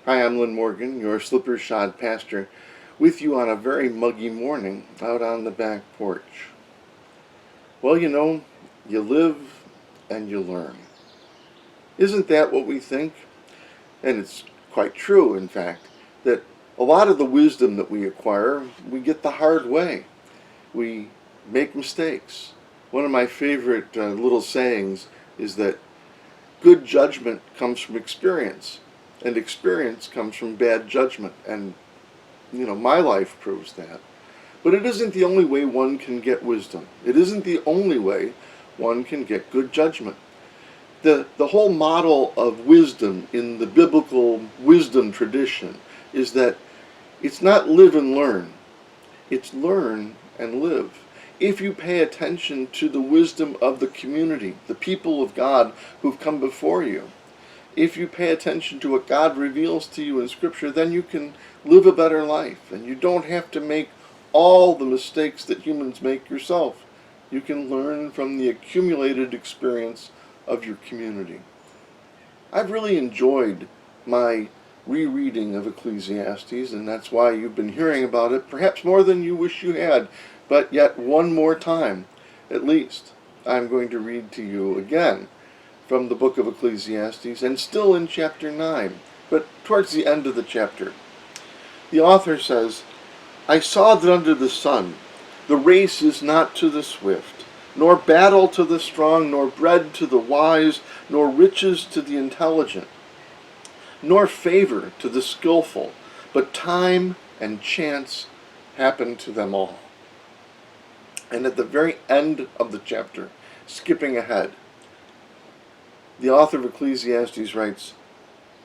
Hi, I'm Lynn Morgan, your slipper-shod pastor, with you on a very muggy morning out on the back porch. Well, you live and you learn. Isn't that what we think? And it's quite true, in fact, that a lot of the wisdom that we acquire, we get the hard way. We make mistakes. One of my favorite little sayings is that good judgment comes from experience, and experience comes from bad judgment. And, my life proves that. But it isn't the only way one can get wisdom. It isn't the only way one can get good judgment. The whole model of wisdom in the biblical wisdom tradition is that it's not live and learn, it's learn and live. If you pay attention to the wisdom of the community, the people of God who've come before you, if you pay attention to what God reveals to you in Scripture, then you can live a better life, and you don't have to make all the mistakes that humans make yourself. You can learn from the accumulated experience of your community. I've really enjoyed my rereading of Ecclesiastes, and that's why you've been hearing about it, perhaps more than you wish you had, but yet one more time, at least, I'm going to read to you again from the book of Ecclesiastes, and still in chapter 9, but towards the end of the chapter. The author says, "I saw that under the sun the race is not to the swift, nor battle to the strong, nor bread to the wise, nor riches to the intelligent, nor favor to the skillful, but time and chance happen to them all." And at the very end of the chapter, skipping ahead, the author of Ecclesiastes writes,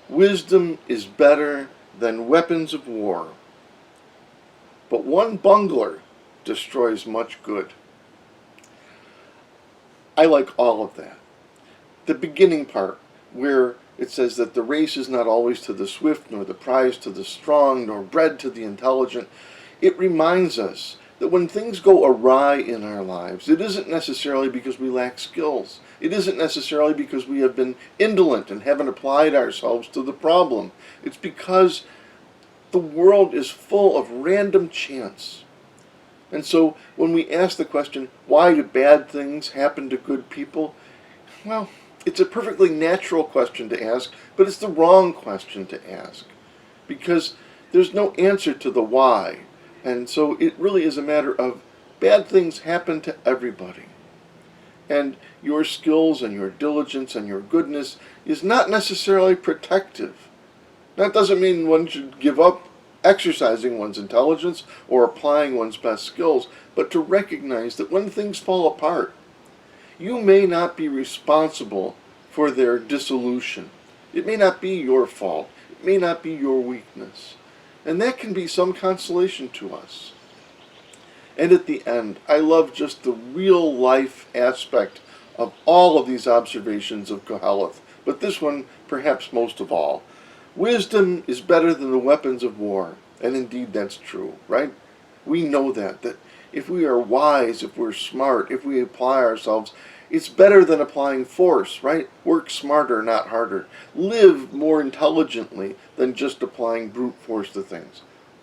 "Wisdom is better than weapons of war, but one bungler destroys much good." I like all of that. The beginning part, where it says that the race is not always to the swift, nor the prize to the strong, nor bread to the intelligent, it reminds us that when things go awry in our lives, it isn't necessarily because we lack skills. It isn't necessarily because we have been indolent and haven't applied ourselves to the problem. It's because the world is full of random chance. And so when we ask the question, why do bad things happen to good people? Well, it's a perfectly natural question to ask, but it's the wrong question to ask, because there's no answer to the why. And so it really is a matter of bad things happen to everybody. And your skills and your diligence and your goodness is not necessarily protective. That doesn't mean one should give up exercising one's intelligence or applying one's best skills, but to recognize that when things fall apart, you may not be responsible for their dissolution. It may not be your fault. It may not be your weakness. And that can be some consolation to us. And at the end, I love just the real life aspect of all of these observations of Koheleth, but this one perhaps most of all. Wisdom is better than the weapons of war. And indeed that's true, right? We know that if we are wise, if we're smart, if we apply ourselves, it's better than applying force, right? Work smarter, not harder. Live more intelligently than just applying brute force to things.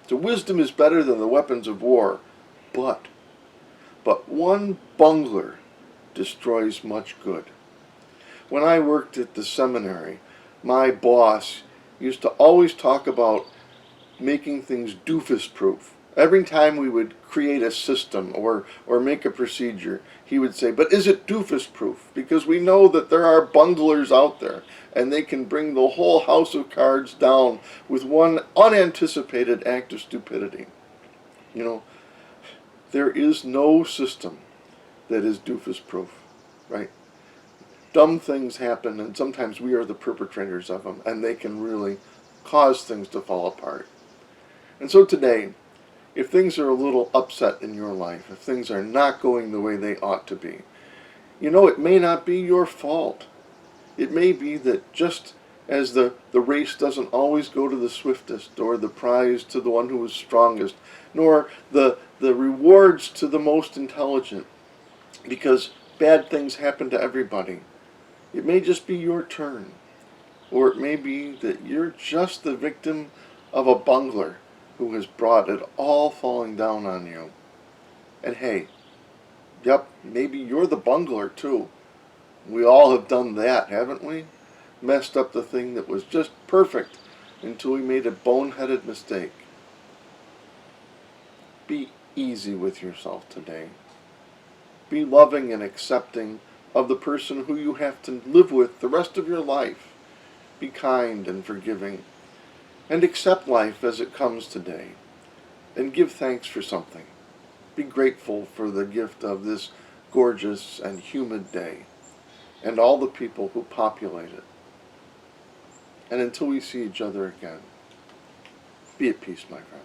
So wisdom is better than the weapons of war, but one bungler destroys much good. When I worked at the seminary, my boss used to always talk about making things doofus-proof. Every time we would create a system or make a procedure, he would say, "But is it doofus-proof? Because we know that there are bunglers out there, and they can bring the whole house of cards down with one unanticipated act of stupidity." There is no system that is doofus-proof, right? Dumb things happen, and sometimes we are the perpetrators of them, and they can really cause things to fall apart. And so today, if things are a little upset in your life, if things are not going the way they ought to be, it may not be your fault. It may be that just as the race doesn't always go to the swiftest, or the prize to the one who is strongest, nor the rewards to the most intelligent, because bad things happen to everybody. It may just be your turn. Or it may be that you're just the victim of a bungler who has brought it all falling down on you. And hey, yep, maybe you're the bungler too. We all have done that, haven't we? Messed up the thing that was just perfect until we made a boneheaded mistake. Be easy with yourself today. Be loving and accepting of the person who you have to live with the rest of your life. Be kind and forgiving, and accept life as it comes today, and give thanks for something. Be grateful for the gift of this gorgeous and humid day, and all the people who populate it. And until we see each other again, be at peace, my friends.